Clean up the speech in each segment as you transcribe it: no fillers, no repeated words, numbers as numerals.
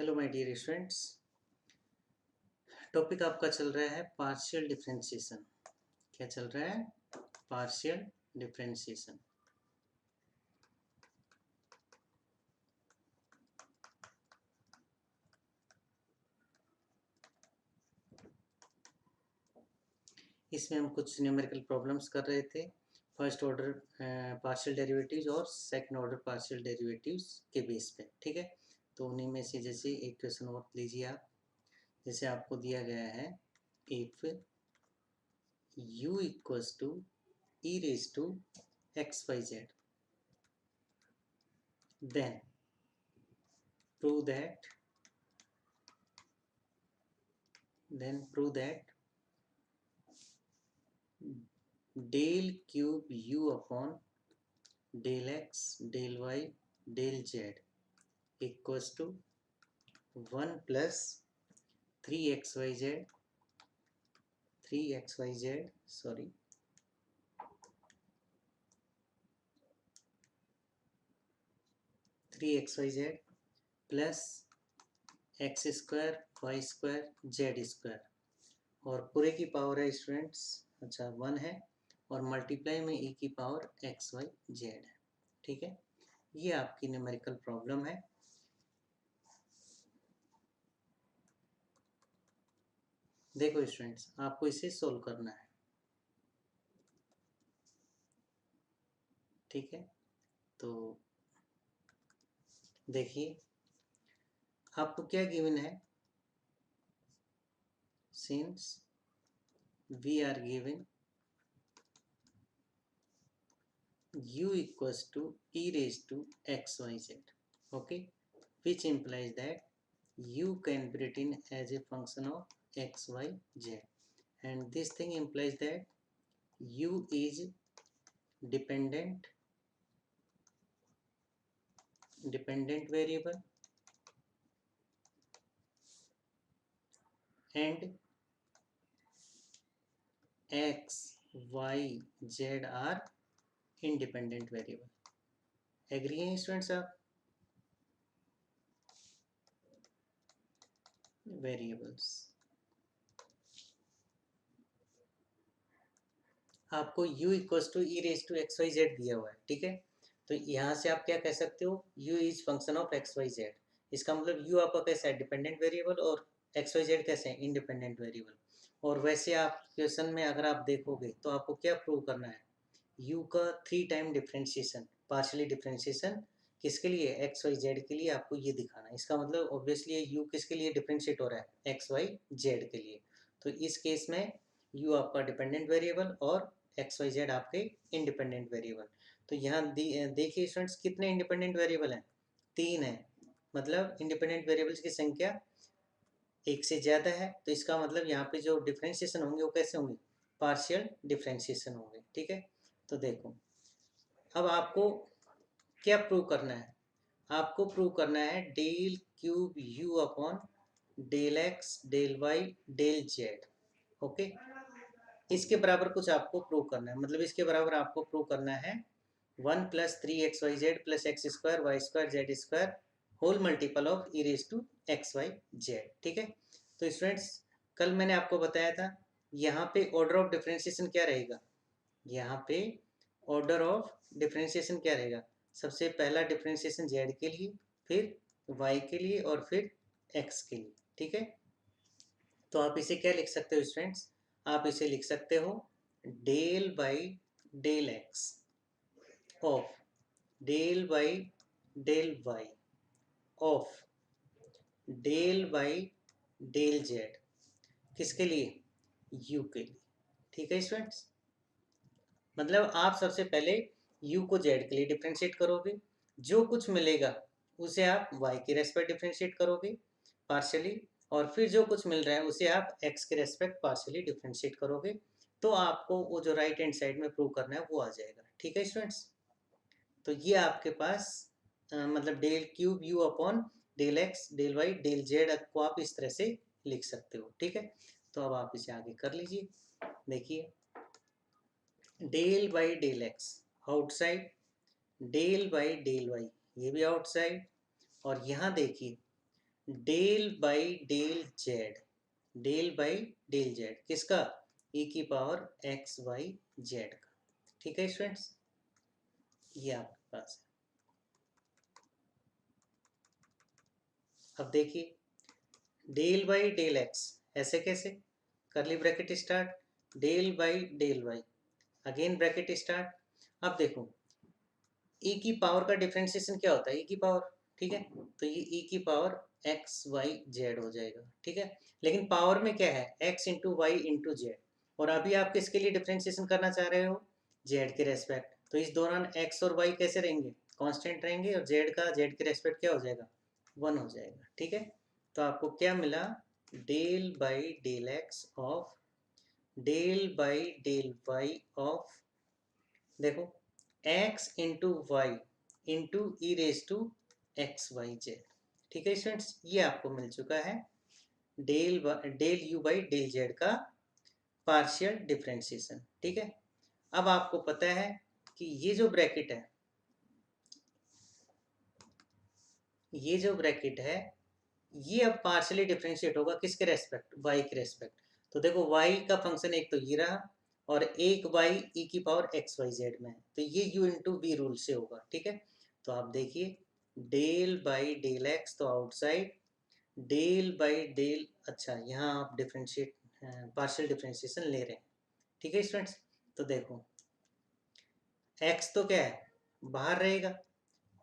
Hello my dear students. Topic आपका चल रहा है पार्शियल डिफरेंशिएशन। क्या चल रहा है? Partial differentiation. इसमें हम कुछ न्यूमेरिकल प्रॉब्लम्स कर रहे थे, फर्स्ट ऑर्डर पार्शियल डेरिवेटिव्स और सेकंड ऑर्डर पार्शियल डेरिवेटिव्स के बेस पे। ठीक है, तो उन्हीं में से जैसे एक क्वेश्चन और लीजिए आप। जैसे आपको दिया गया है, if u equals to e raise to x y z, then prove that del cube u upon del x del y del z equals to 1 plus 3xyz 3xyz plus x square y square z square और पूरे की power है students, अच्छा 1 है, और multiply में e की power x y z है। ठीक है, ये आपकी न्यूमेरिकल प्रॉब्लम है। देखो स्टूडेंट्स, आपको इसे सोल्व करना है। ठीक है, तो देखिए आपको क्या गिवन है। Since we are given u equals to e raised to xyz, okay, which implies that u can be written as a function of x, y, z, and this thing implies that u is dependent variable and x, y, z are independent variable. Agree हैं students आप? Variables आपको u equals to e raise to x y z दिया हुआ है। ठीक है, तो यहाँ से आप क्या कह सकते हो, u is function of x y z. इसका मतलब u आपका कैसा है, डिपेंडेंट वेरिएबल, और एक्स वाई जेड कैसे हैं, इंडिपेंडेंट वेरिएबल। और वैसे आप क्वेश्चन में अगर आप देखोगे तो आपको क्या प्रूव करना है, u का 3 टाइम डिफ्रेंशिएशन, पार्शियली डिफ्रेंशिएशन किसके लिए, एक्स वाई जेड के लिए आपको ये दिखाना है। इसका मतलब ऑब्वियसली ये u किसके लिए डिफ्रेंशिएट हो रहा है, एक्स वाई जेड के लिए। तो इस केस में u आपका डिपेंडेंट वेरिएबल और एक्स वाई जेड आपके इंडिपेंडेंट वेरिएबल। तो यहाँ देखिए स्टूडेंट्स, कितने इंडिपेंडेंट वेरिएबल हैं, 3 है। मतलब इंडिपेंडेंट वेरिएबल्स की संख्या एक से ज़्यादा है, तो इसका मतलब यहाँ पे जो डिफ्रेंशिएशन होंगे वो कैसे होंगे, पार्शियल डिफ्रेंशिएशन होंगे। ठीक है, तो देखो अब आपको क्या प्रूव करना है, आपको प्रूव करना है del cube u upon del x del y del z. Okay, इसके बराबर कुछ आपको प्रूव करना है, मतलब इसके बराबर आपको प्रूव करना है 1 plus 3xyz plus x square y square z square whole multiple of e raise to x y z. ठीक है, तो स्टूडेंट्स कल मैंने आपको बताया था यहाँ पे ऑर्डर ऑफ डिफरेंशिएशन क्या रहेगा, यहाँ पे ऑर्डर ऑफ डिफरेंशिएशन क्या रहेगा, सबसे पहला डिफरेंशिएशन जेड के लिए, फिर वाई के लिए और फिर एक्स के लिए। ठीक है, तो आप इसे क्या लिख सकते हो स्टूडेंट्स, आप इसे लिख सकते हो del by del x of del by del y of del by del z, किसके लिए, यू के लिए। ठीक है स्टूडेंट्स, मतलब आप सबसे पहले u को z के लिए डिफ्रेंशिएट करोगे, जो कुछ मिलेगा उसे आप y के रेस्पेक्ट डिफ्रेंशिएट करोगे पार्शियली, और फिर जो कुछ मिल रहा है उसे आप x के रेस्पेक्ट पार्शियली डिफ्रेंशिएट करोगे, तो आपको वो जो राइट हैंड साइड में प्रूव करना है वो आ जाएगा। ठीक है स्टूडेंट्स, तो ये आपके पास मतलब del cube u upon del x del y del z को आप इस तरह से लिख सकते हो। ठीक है, तो अब आप इसे आगे कर लीजिए। देखिए del by del x outside, del by del y ये भी आउटसाइड, और यहाँ देखिए del by del z, del by del z किसका, e की पावर एक्स वाई जेड का। ठीक है स्टूडेंट्स, ये आपके पास है। अब देखिए डेल बाई डेल एक्स, ऐसे कैसे, curly bracket start, del by del y, again bracket start. अब देखो e की पावर का डिफ्रेंशिएशन क्या होता है, e की पावर, ठीक है, तो ये e की पावर एक्स वाई जेड हो जाएगा। ठीक है, लेकिन पावर में क्या है, x into y into z, और अभी आप किसके लिए डिफ्रेंशिएशन करना चाह रहे हो, z के रेस्पेक्ट, तो इस दौरान x और y कैसे रहेंगे, कांस्टेंट रहेंगे, और z का z के रेस्पेक्ट क्या हो जाएगा, 1 हो जाएगा। ठीक है, तो आपको क्या मिला, del by del x of del by del y of, देखो x into y into e raise to x y z. ठीक है स्टूडेंट्स, ये आपको मिल चुका है del u by del z का पार्शियल डिफ्रेंशिएशन। ठीक है, अब आपको पता है कि ये जो ब्रैकेट है, ये जो ब्रैकेट है, ये अब पार्शियली डिफ्रेंशिएट होगा किसके रेस्पेक्ट, y के रेस्पेक्ट। तो देखो y का फंक्शन एक तो ये रहा, और एक y e की पावर एक्स वाई जेड में है, तो ये u इंटू बी रूल से होगा। ठीक है, तो आप देखिए डेल बाई डेल एक्स तो आउटसाइड, डेल बाई डेल, अच्छा यहाँ आप डिफ्रेंशिएट पार्शियल डिफ्रेंशिएशन ले रहे हैं। ठीक है स्टूडेंट्स, तो देखो x तो क्या है, बाहर रहेगा,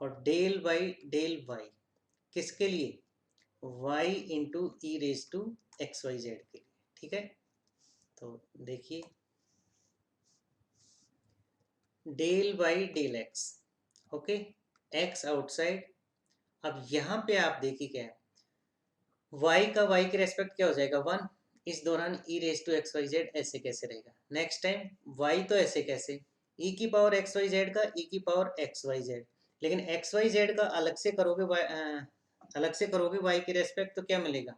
और डेल बाई डेल y किसके लिए, y into e raise to x y z के लिए। ठीक है, तो देखिए del by del x, okay, x outside. अब यहाँ पे आप देखिए क्या है, y का y के रेस्पेक्ट क्या हो जाएगा, 1, इस दौरान e raise to x y z ऐसे कैसे रहेगा, नेक्स्ट टाइम y तो ऐसे कैसे, e की पावर एक्स वाई जेड का e की पावर एक्स वाई जेड, लेकिन एक्स वाई जेड का अलग से करोगे अलग से करोगे y के रेस्पेक्ट, तो क्या मिलेगा,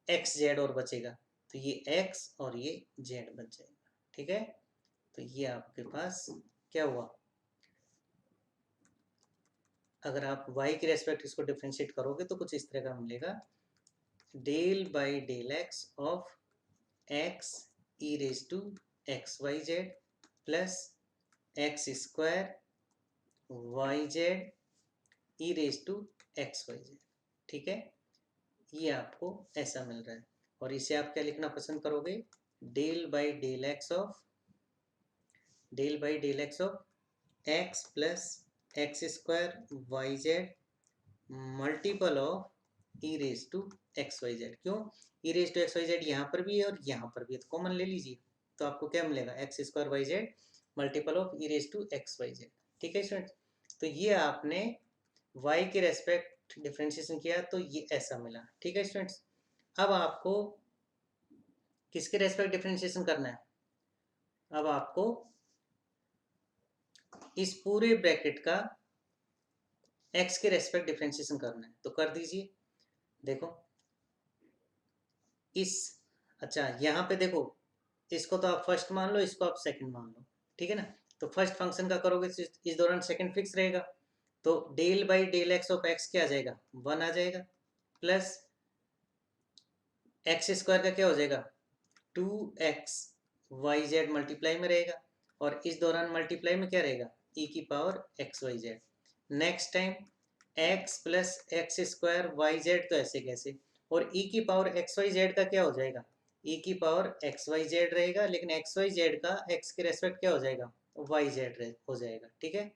एक्स जेड और बचेगा, तो ये x और ये z बच जाएगा। ठीक है, तो ये आपके पास क्या हुआ, अगर आप y के रेस्पेक्ट इसको डिफ्रेंशिएट करोगे तो कुछ इस तरह का मिलेगा, del by del x of x e raise to x y z plus x square y z e raise to x y z. ठीक है, ये आपको ऐसा मिल रहा है, और इसे आप क्या लिखना पसंद करोगे, del by del x of del by del x of x plus x square y z multiple of e raise to x y z. क्यों, e raise to x y z यहाँ पर भी है और यहाँ पर भी है, तो कॉमन ले लीजिए, तो आपको क्या मिलेगा, x square y z multiple of e raise to x y z. ठीक है स्टूडेंट, तो ये आपने y के रेस्पेक्ट डिफ्रेंशिएशन किया तो ये ऐसा मिला। ठीक है स्टूडेंट्स, अब आपको किसके रेस्पेक्ट डिफ्रेंशिएशन करना है, अब आपको इस पूरे ब्रैकेट का x के रेस्पेक्ट डिफ्रेंशिएशन करना है, तो कर दीजिए। देखो इस, अच्छा यहाँ पे देखो, इसको तो आप फर्स्ट मान लो, इसको आप सेकंड मान लो। ठीक है ना, तो फर्स्ट फंक्शन का करोगे तो इस दौरान सेकंड फिक्स रहेगा, तो del by del x of x क्या आ जाएगा, 1 आ जाएगा, प्लस एक्स स्क्वायर का क्या हो जाएगा, 2x वाई जेड मल्टीप्लाई में रहेगा, और इस दौरान मल्टीप्लाई में क्या रहेगा, e की power x y z, next time x plus x square y z, तो ऐसे कैसे, और e की पावर एक्स वाई जेड का क्या हो जाएगा, e की पावर एक्स वाई जेड रहेगा, लेकिन एक्स वाई जेड का x के रेस्पेक्ट क्या हो जाएगा, वाई जेड हो जाएगा। ठीक है,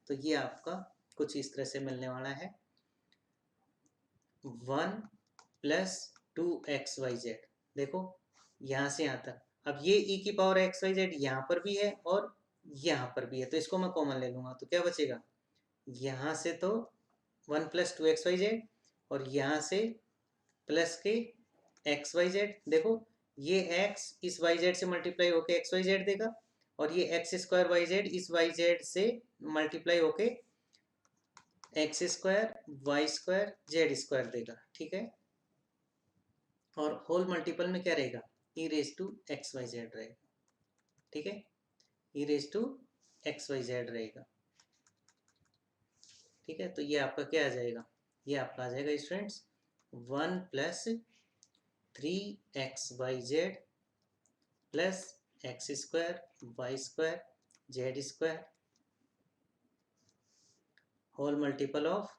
तो ये आपका कुछ इस तरह से मिलने वाला है, 1 प्लस 2xyz, देखो यहाँ से यहाँ तक, अब ये e की पावर एक्स वाई जेड यहाँ पर भी है और यहाँ पर भी है, तो इसको मैं कॉमन ले लूँगा, तो क्या बचेगा, यहाँ से तो 1 प्लस 2xyz, और यहाँ से प्लस के xyz, देखो ये x इस yz से मल्टीप्लाई होके xyz देगा, और ये एक्स स्क्वायर वाई जेड इस yz से मल्टीप्लाई होके x square y square z square देगा। ठीक है, और होल मल्टीपल में क्या रहेगा, e raise to x y z रहेगा। ठीक है, e raise to x y z रहेगा। ठीक है, तो ये आपका क्या आ जाएगा, ये आपका आ जाएगा students 1 plus 3xyz plus x square y square z square whole multiple of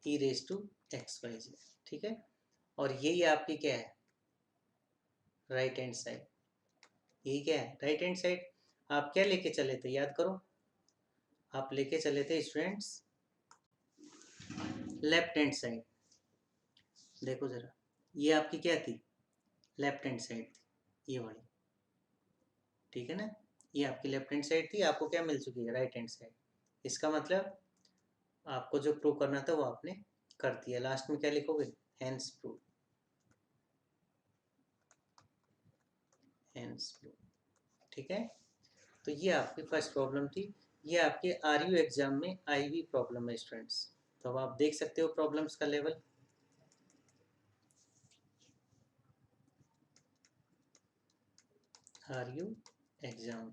e raise to x y z, ठीक है। और यही आपकी क्या है, राइट हैंड साइड। यही क्या है, राइट हैंड साइड। आप क्या लेके चले थे, याद करो। आप लेके चले थे स्टूडेंट्स लेफ्ट हैंड साइड। देखो जरा, ये आपकी क्या थी, लेफ्ट हैंड साइड थी, ये वाली, ठीक है ना। ये आपकी लेफ्ट हैंड साइड थी, आपको क्या मिल चुकी है, राइट हैंड साइड। इसका मतलब आपको जो प्रूव करना था वो आपने कर दिया। लास्ट में क्या लिखोगे, हेंस प्रूव, हेंस प्रूव, ठीक है। तो ये आपकी फर्स्ट प्रॉब्लम थी। ये आपके आरयू एग्जाम में आई हुई प्रॉब्लम है स्टूडेंट्स। तो अब आप देख सकते हो प्रॉब्लम्स का लेवल। आरयू एग्जाम,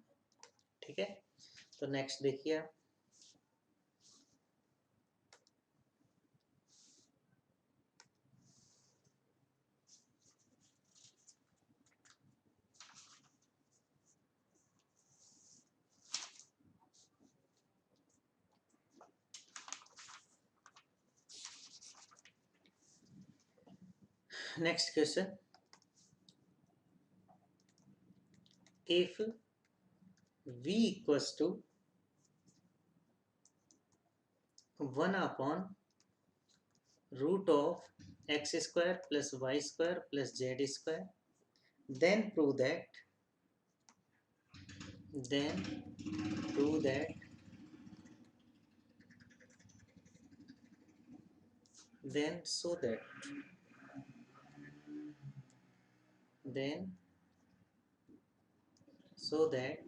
ठीक है। तो नेक्स्ट देखिए आप, next question, if v equals to 1 upon root of x square plus y square plus z square, then prove that, then prove that, then so that, then so that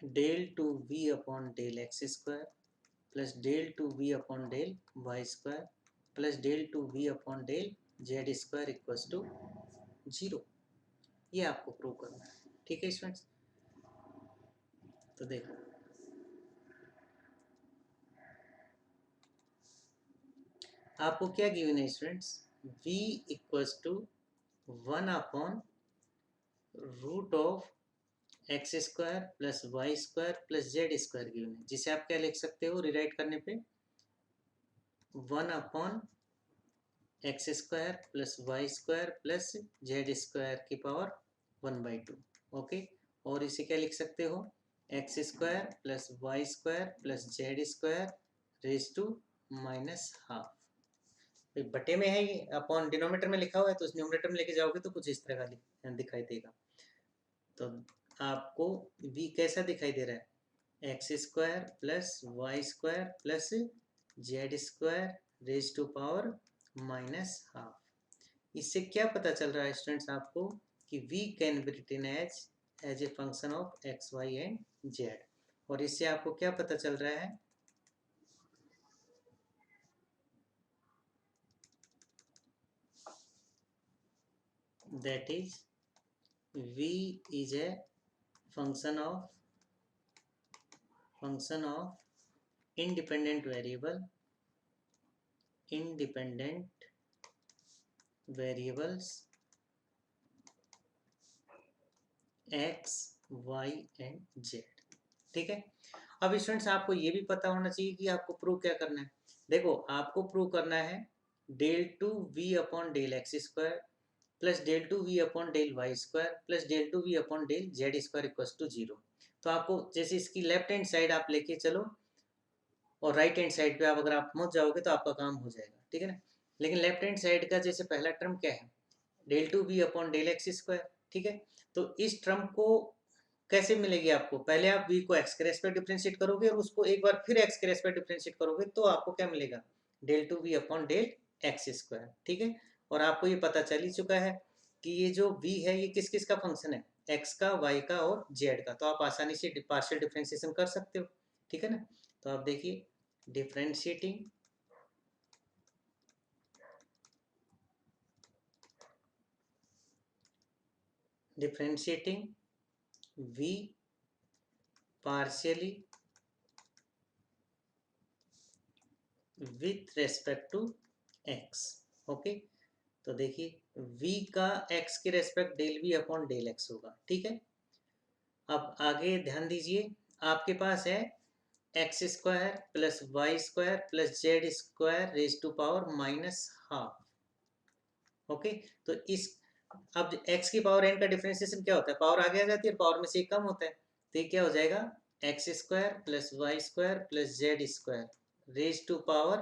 del 2v upon del x square plus del 2v upon del y square plus del 2v upon del z square equals to 0। ये आपको prove करना है, ठीक है students. तो देखो, आपको क्या गिवन है students, v equals to 1 upon root of x square plus y square plus z square given है, जिसे आप क्या लिख सकते हो रिराइट करने पे, 1 upon x square plus y square plus z square की पावर 1/2, ओके। और इसे क्या लिख सकते हो, x square plus y square plus z square raise to -12। बटे में है ये, अपॉन डिनोमीटर में लिखा हुआ है, तो उस न्यूमरेटर में लेके जाओगे तो कुछ इस तरह का दिखाई देगा। तो आपको v कैसा दिखाई दे रहा है, x square plus y square plus z square raise to power -12। इससे क्या पता चल रहा है स्टूडेंट्स आपको, कि v can be written as a function of x y and z. और इससे आपको क्या पता चल रहा है, that is v is a function of independent variables x y and z, ठीक है। अब स्टूडेंट्स आपको ये भी पता होना चाहिए कि आपको प्रूव क्या करना है। देखो, आपको प्रूव करना है del 2v upon del x square plus del 2v upon del y square plus del 2v upon del z square equals to 0। तो आपको जैसे इसकी लेफ्ट हैंड साइड आप लेके चलो और राइट हैंड साइड पे आप अगर आप पहुंच जाओगे तो आपका काम हो जाएगा, ठीक है ना। लेकिन लेफ्ट हैंड साइड का जैसे पहला टर्म क्या है, del 2v upon del x square, ठीक है। तो इस टर्म को कैसे मिलेगी आपको, पहले आप v को x के रेस्पेक्ट डिफरेंशिएट करोगे और उसको एक बार फिर x के रेस्पेक्ट डिफरेंशिएट करोगे, तो आपको क्या मिलेगा, del 2v upon del x square, ठीक है। और आपको ये पता चल ही चुका है कि ये जो v है ये किस किस का फंक्शन है, x का, y का और z का। तो आप आसानी से पार्शियल डिफरेंशिएशन कर सकते हो, ठीक है ना। तो आप देखिए, differentiating v partially with respect to x. Okay, तो देखिए v का x के respect del v upon del x होगा। ठीक है, अब आगे ध्यान दीजिए, आपके पास है x square plus y square plus z square raise to power -half. Okay, तो इस अब x की पावर n का डिफरेंशिएशन क्या होता है, पावर आगे आ जाती है, पावर में से एक कम होता है, तो ये क्या हो जाएगा, x square plus y square plus z square raise to power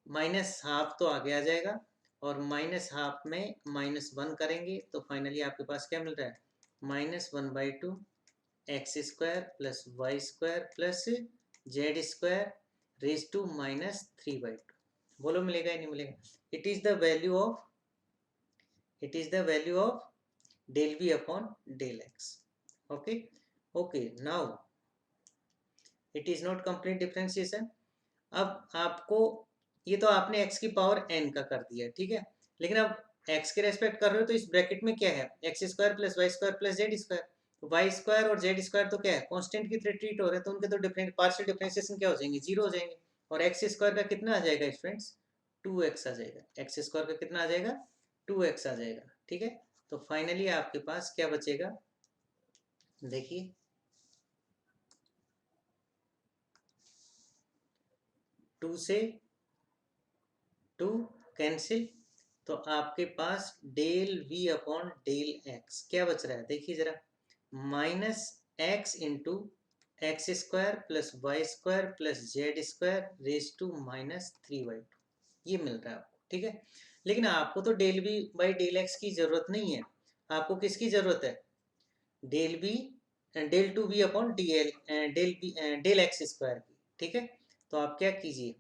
-half, तो आगे आ जाएगा, और -हाफ में -1 करेंगे तो फाइनली आपके पास क्या मिल रहा है, -1/2 x square plus y square plus z square raise to -3/2। बोलो मिलेगा या नहीं मिलेगा? It is the value of del v upon del x। Okay, okay, now it is not complete differentiation. अब आपको, ये तो आपने x की पावर n का कर दिया, ठीक है, लेकिन अब x के रेस्पेक्ट कर रहे हो तो इस ब्रैकेट में क्या है, x square plus y square plus z square, y square और जेड स्क्वायर तो क्या है, कांस्टेंट की तरह ट्रीट हो रहे हैं, तो उनके तो डिफरेंट पार्शियल डिफरेंशिएशन क्या हो जाएंगे, जीरो हो जाएंगे, और एक्स स्क्वायर का कितना आ जाएगा स्टूडेंट्स, 2x आ जाएगा, एक्स स्क्वायर का कितना आ जाएगा, 2x आ जाएगा। ठीक है, तो फाइनली आपके पास क्या बचेगा, देखिए 2 से 2 कैंसिल, तो आपके पास del v upon del x क्या बच रहा है, देखिए जरा, -x into x square plus y square plus z square raise to -3/2, ये मिल रहा है आपको। ठीक है, लेकिन आपको तो del v by del x की जरूरत नहीं है, आपको किसकी जरूरत है, del v del to v upon del x square की। ठीक है, तो आप क्या कीजिए,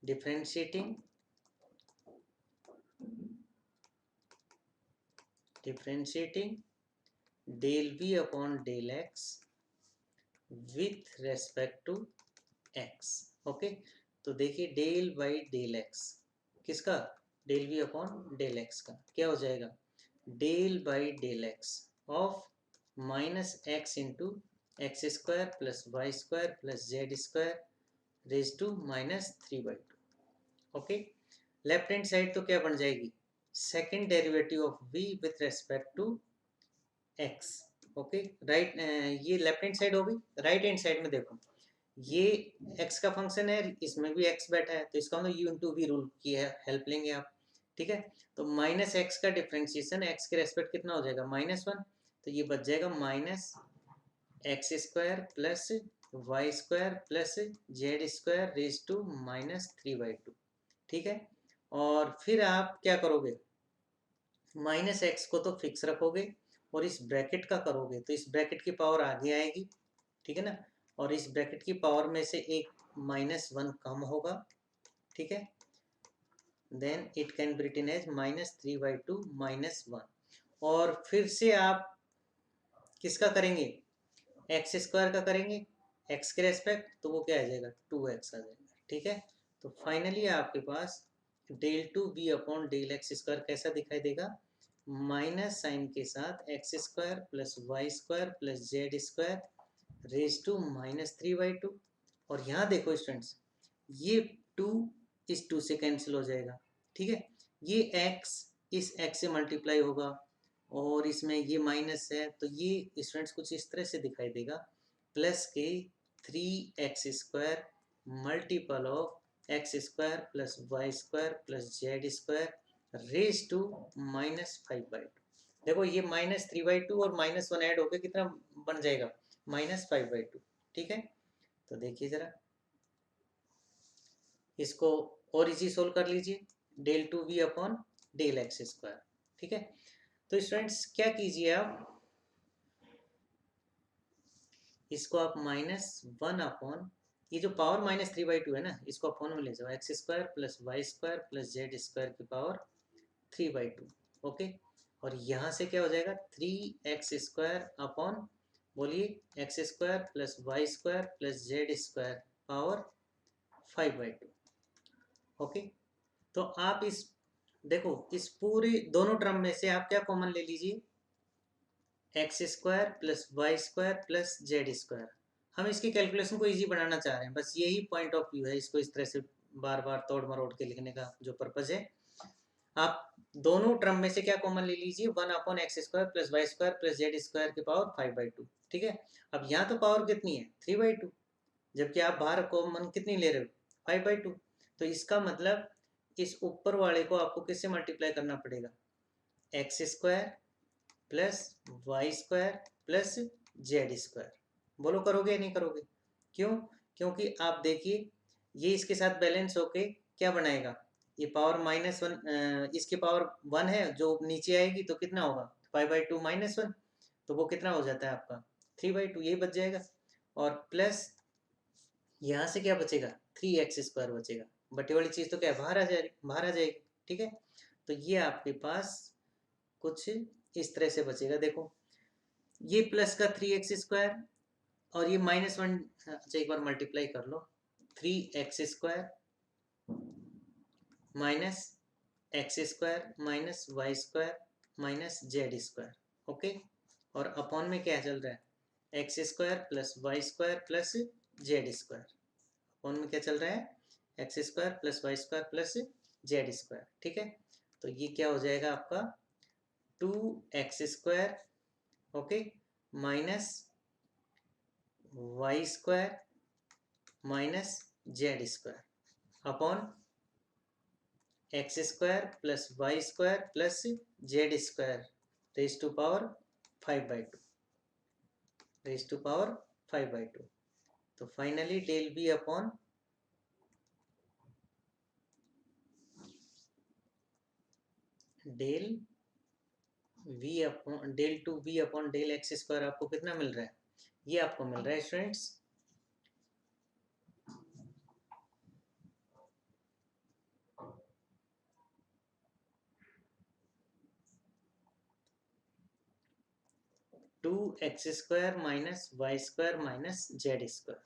differentiating del v upon del x with respect to x। Okay, तो देखिए डेल बाई डेल x किसका, del v upon del x का क्या हो जाएगा, del by del x of -x into x square plus y square plus z square raise to -3/2। Okay, left hand side तो क्या बन जाएगी, second derivative of v with respect to x। Okay, right, ये left hand side होगी, right hand side में देखो, ये x का फंक्शन है, इसमें भी x बैठा है, तो इसका मतलब u इंटू वी रूल की है हेल्प लेंगे आप। ठीक है, तो -x का डिफ्रेंशिएशन x के रेस्पेक्ट कितना हो जाएगा, -1, तो ये बच जाएगा -x square plus y square plus z square raise to -3/2। ठीक है, और फिर आप क्या करोगे, -x को तो फिक्स रखोगे और इस ब्रैकेट का करोगे तो इस ब्रैकेट की पावर आगे आएगी। ठीक है ना, और इस ब्रैकेट की पावर में से एक -1 कम होगा। ठीक है, then it can be written as -3/2 -1, और फिर से आप किसका करेंगे, एक्स स्क्वायर का करेंगे, एक्स के रेस्पेक्ट, तो वो क्या आ जाएगा, 2x आ जाएगा। ठीक है, तो फाइनली आपके पास del two b upon del x square कैसा दिखाई देगा, माइनस साइन के साथ x square plus y square plus z square raise to -3/2, और यहाँ देखो स्टूडेंट्स, ये 2 इस 2 से कैंसिल हो जाएगा। ठीक है, ये x इस x से मल्टीप्लाई होगा, और इसमें ये माइनस है, तो ये स्टूडेंट्स कुछ इस तरह से दिखाई देगा, प्लस के 3x square multiple of x square plus y square plus z square raise to -5/2। देखो ये -3/2 और -1 ऐड होकर कितना बन जाएगा, -5/2। ठीक है, तो देखिए जरा, इसको और इजी सोल्व कर लीजिए, del two v upon del x square. ठीक है, तो स्टूडेंट्स क्या कीजिए आप, इसको आप -1 अपॉन, ये जो पावर -3/2 है ना, इसको अपॉन में ले जाओ, x square plus y square plus z square की पावर 3/2। ओके, और यहाँ से क्या हो जाएगा, 3x स्क्वायर अपॉन, बोलिए, x square plus y square plus z square power 5/2। Okay, तो आप इस, देखो इस पूरे दोनों टर्म में से आप क्या कॉमन ले लीजिए, x square plus y square plus z square. हम इसकी कैलकुलेशन को इजी बनाना चाह रहे हैं, बस यही पॉइंट ऑफ व्यू है, इसको इस तरह से बार बार तोड़ मरोड़ के लिखने का जो पर्पज़ है। आप दोनों टर्म में से क्या कॉमन ले लीजिए, 1/x² plus y square plus z square की पावर 5/2। ठीक है, अब यहाँ तो पावर कितनी है 3/2, जबकि आप बाहर कॉमन कितनी ले रहे हो 5/2। तो इसका मतलब इस ऊपर वाले को आपको किससे मल्टीप्लाई करना पड़ेगा, x² plus y square plus z square. बोलो करोगे या नहीं करोगे? क्यों? क्योंकि आप देखिए ये इसके साथ बैलेंस होके क्या बनाएगा, ये पावर -1, इसकी पावर 1 है, जो नीचे आएगी तो कितना होगा 5/2 -1, तो वो कितना हो जाता है आपका 3/2, यही बच जाएगा। और प्लस यहाँ से क्या बचेगा 3x² बचेगा, बटे वाली चीज़ तो क्या है बाहर आ जाएगी। ठीक है, तो ये आपके पास कुछ इस तरह से बचेगा। देखो ये प्लस का 3x² और ये -1, अच्छा एक बार मल्टीप्लाई कर लो, 3x² minus x² minus y square minus z square. Okay, और अपॉन में क्या चल रहा है x² plus y square plus z square. Upon में क्या चल रहा है x² plus y square plus z square. ठीक है, तो ये क्या हो जाएगा आपका 2x² okay minus y square minus z square upon x² plus y square plus z square raise to power 5/2, raise to power 5/2। तो finally del b upon del v upon del 2b upon del x² आपको कितना मिल रहा है, ये आपको मिल रहा है students 2x² minus y square minus z square,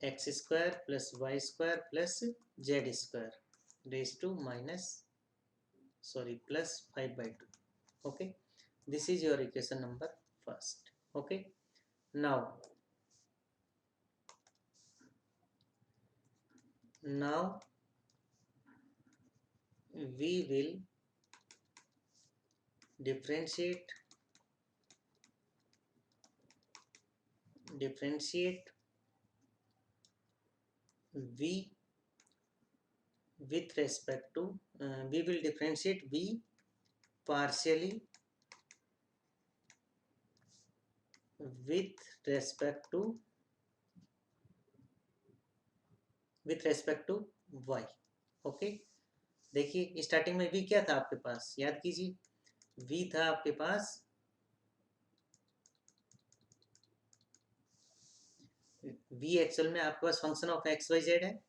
x² plus y square plus z square raise to plus 5/2। okay, this is your equation number first. okay, now we will differentiate v with respect to we will differentiate v partially with respect to y। Okay, देखिए starting में v क्या था आपके पास, याद कीजिए, v था आपके पास v actual में आपके पास function of x y z है,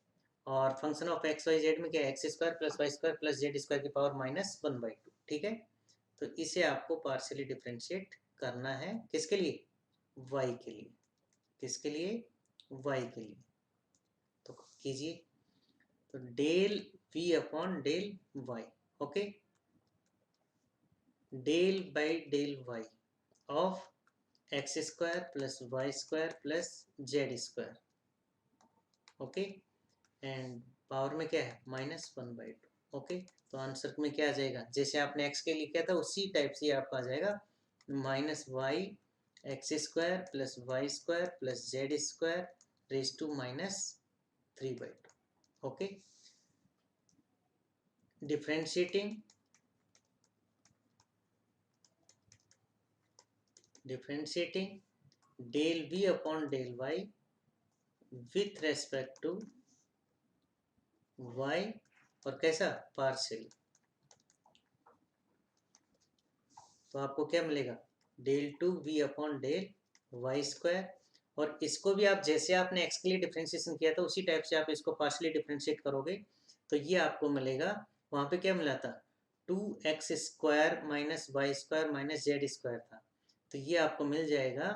और function of x y z में क्या है x² plus y square plus z square की पावर -1/2। ठीक है, तो इसे आपको पार्शियली डिफ्रेंशिएट करना है, किसके लिए y के लिए, किसके लिए y के लिए। तो कीजिए, तो del v upon del y। Okay, del by del y of x² plus y square plus z square. Okay, and power में क्या है -1/2। ओके, तो आंसर में क्या आ जाएगा, जैसे आपने x के लिए किया था उसी टाइप से आपका आ जाएगा -y(x² plus y square plus z square raise to -3/2। Okay, differentiating del v upon del y with respect to y, और कैसा पार्शियल, तो आपको क्या मिलेगा del 2v upon del y square. और इसको भी आप जैसे आपने x के लिए डिफ्रेंशिएशन किया था उसी टाइप से आप इसको पार्शियली डिफ्रेंशिएट करोगे, तो ये आपको मिलेगा, वहाँ पे क्या मिला था 2x² minus y square minus z square था, तो ये आपको मिल जाएगा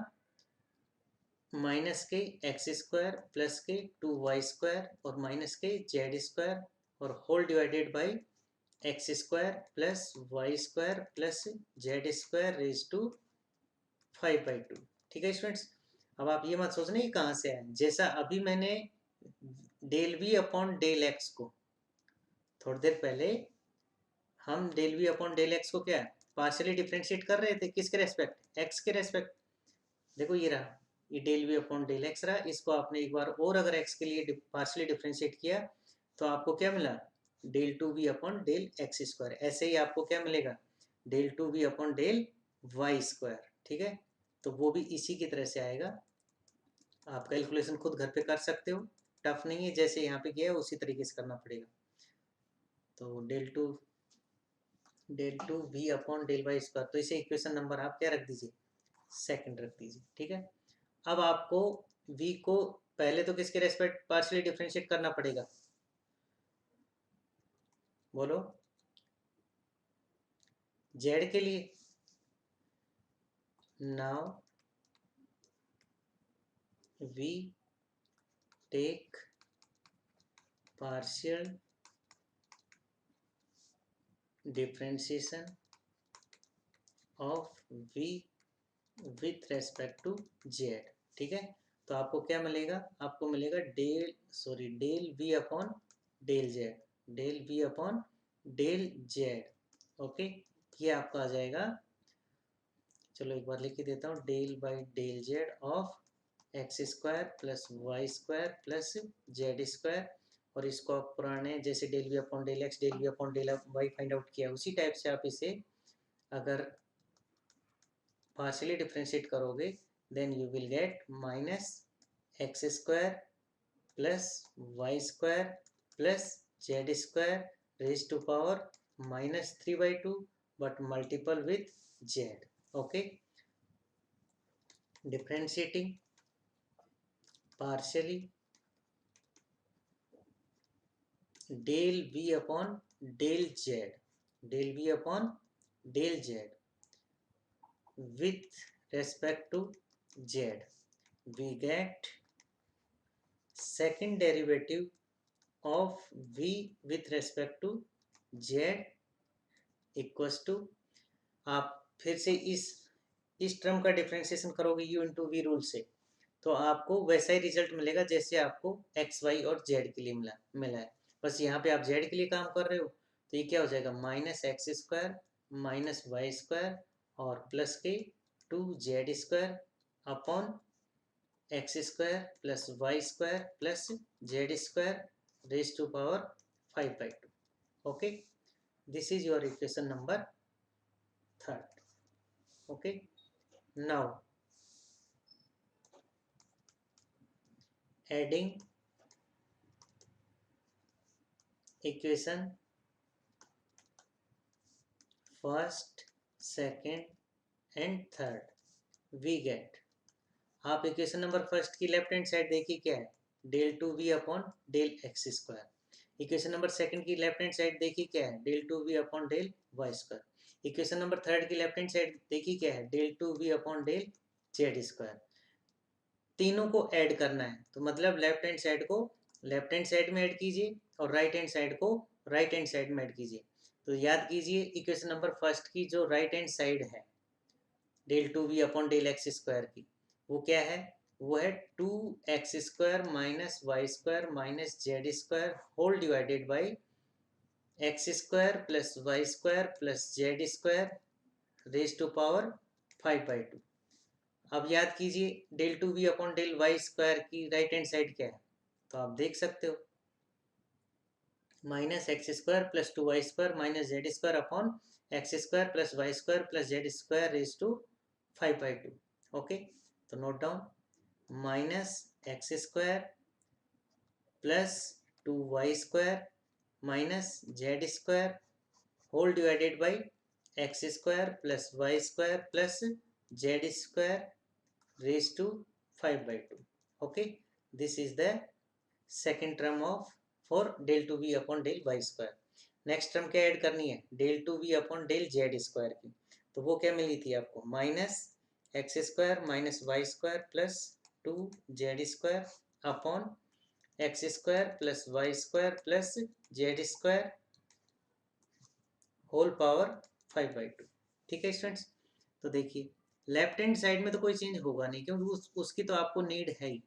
माइनस के x² प्लस के 2y² और माइनस के जेड स्क्वायर और whole divided by x square plus y square plus z square raise to 5/2। ठीक है स्टूडेंट्स, अब आप ये मत सोचना कि कहाँ से आए, जैसा अभी मैंने del v upon del x को थोड़ी देर पहले हम del v upon del x को क्या पार्शियली डिफ्रेंशिएट कर रहे थे, किसके रेस्पेक्ट, एक्स के रेस्पेक्ट। देखो ये रहा, ये del v upon del x रहा, इसको आपने एक बार और अगर एक्स के लिए पार्शियली डिफ्रेंशिएट किया तो आपको क्या मिला, del two v upon del x square. ऐसे ही आपको क्या मिलेगा, del two v upon del y square. ठीक है, तो वो भी इसी की तरह से आएगा। आप कैलकुलेशन खुद घर पे कर सकते हो, टफ नहीं है, जैसे यहाँ पे किया है उसी तरीके से करना पड़ेगा। तो del two v upon del y square, तो इसे इक्वेशन नंबर आप क्या रख दीजिए, सेकंड रख दीजिए। ठीक है, अब आपको v को पहले तो किसके रेस्पेक्ट पार्शियली डिफरेंशिएट करना पड़ेगा, बोलो, z के लिए। Now we take partial differentiation of v with respect to z। ठीक है, तो आपको क्या मिलेगा, आपको मिलेगा del v upon del z, del v upon del z। Okay, ये आपका आ जाएगा, चलो एक बार लिख के देता हूँ, del by del z of x square plus y square plus z square. और इसको आप पुराने जैसे del v upon del x del v upon del y find out किया, उसी टाइप से आप इसे अगर पार्शियली डिफ्रेंशिएट करोगे then you will get minus x square plus y square plus z square raise to power -3/2 but multiple with z. Okay, differentiating partially del v upon del z, del v upon del z with respect to z, we get second derivative of v with respect to z equals to, आप फिर से इस term का differentiation करोगे u into we rule से, तो आपको वैसा ही रिजल्ट मिलेगा जैसे आपको एक्स वाई और जेड के लिए मिला है। बस यहाँ पे आप जेड के लिए काम कर रहे हो, तो ये क्या हो जाएगा, minus x square minus y square और प्लस के 2z² upon x square plus y square plus z square raise to power 5/2। Okay, this is your equation number third. Okay, now adding equation first second and third we get, आप equation number first की left hand side देखिए क्या है, del two v upon del x square. Equation number second की left hand side देखिए क्या है, del two v upon del y square. Equation number third की लेफ्ट हैंड साइड देखिए क्या है, del two v upon del z square. तीनों को ऐड करना है, तो मतलब लेफ्ट हैंड साइड को लेफ्ट हैंड साइड में ऐड कीजिए और राइट हैंड साइड को राइट हैंड साइड में ऐड कीजिए। तो याद कीजिए इक्वेशन नंबर फर्स्ट की जो राइट हैंड साइड है del two v upon del x square की, वो क्या है, वो है 2x² minus y square minus z square whole divided by x² plus y square plus z square raise to power 5/2। अब याद कीजिए del two v upon del y square की राइट हैंड साइड क्या है, तो आप देख सकते हो minus x² plus 2y² minus z square upon x² plus y square plus z square raise to 5/2। Okay, तो note down minus x² plus 2y² minus z square whole divided by x² plus y square plus z square raise to 5/2। Okay, this is the second term of for del two v upon del y square. Next term क्या add करनी है, del two v upon del z square की, तो वो क्या मिली थी आपको, minus x² minus y square plus 2z² upon x² plus y square plus z square whole power 5/2। ठीक है स्टूडेंट्स, तो देखिए लेफ्ट हैंड साइड में तो कोई चेंज होगा नहीं, क्योंकि उसकी तो आपको नीड है ही।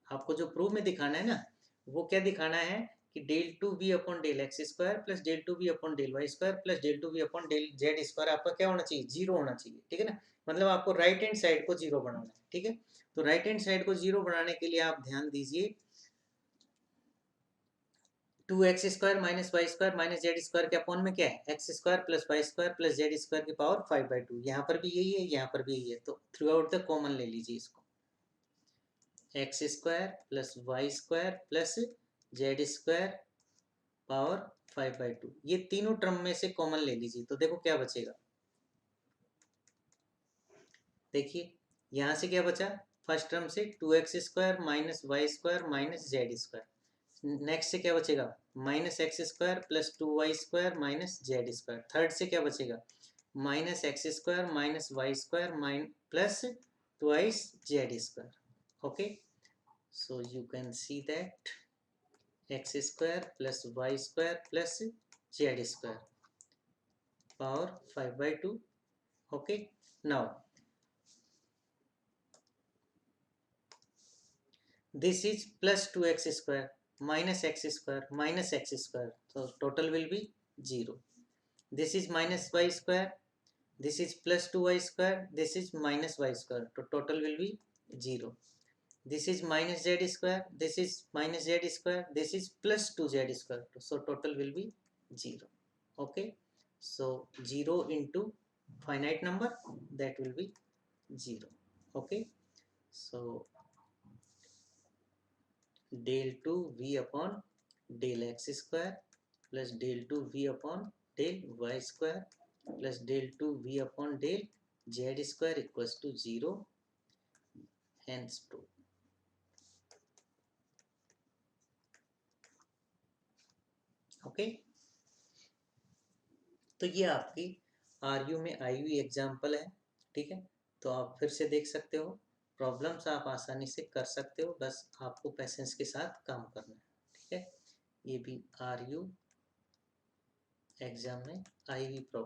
आपको जो प्रूफ में दिखाना है ना, वो क्या दिखाना है कि del two v upon del x square plus del two v upon del y square plus del two v upon del z square आपका क्या होना चाहिए, जीरो होना चाहिए। ठीक है ना, मतलब आपको राइट हैंड साइड को जीरो बनाना है। ठीक है, तो राइट हैंड साइड को जीरो बनाने के लिए आप ध्यान दीजिए, 2x² minus y square minus z square के अपॉन में क्या है, x² plus y square plus z square की पावर 5/2। यहाँ पर भी यही है, यहाँ पर भी यही है, तो थ्रू आउट द कॉमन ले लीजिए इसको, x² plus y square plus z square power 5/2। ये तीनों टर्म में से कॉमन ले लीजिए, तो देखो क्या बचेगा। देखिए यहाँ से क्या बचा, फर्स्ट टर्म से 2x² minus y square minus z square. Next से क्या बचेगा, -x² plus 2y² minus z square. Third से क्या बचेगा, -x² minus y square plus twice z square. Okay, so you can see that x² plus y square plus z square power 5/2। Okay, now this is plus 2x square minus x square minus x square, so total will be 0. This is minus y square, this is plus 2y square, this is minus y square, so total will be 0. This is minus z square, this is minus z square, this is plus 2z square, so total will be 0. Okay, so 0 into finite number, that will be 0. Okay, so del 2 v upon del x square plus del 2 v upon del y square plus del 2 v upon del z square equals to 0, hence proof. Okay, तो ये आपकी are you में आई हुई example है। ठीक है, तो आप फिर से देख सकते हो, प्रॉब्लम्स आप आसानी से कर सकते हो, बस आपको पेशेंस के साथ काम करना है। ठीक है, ये भी आर यू एग्जाम में आई हुई प्रॉब्लम।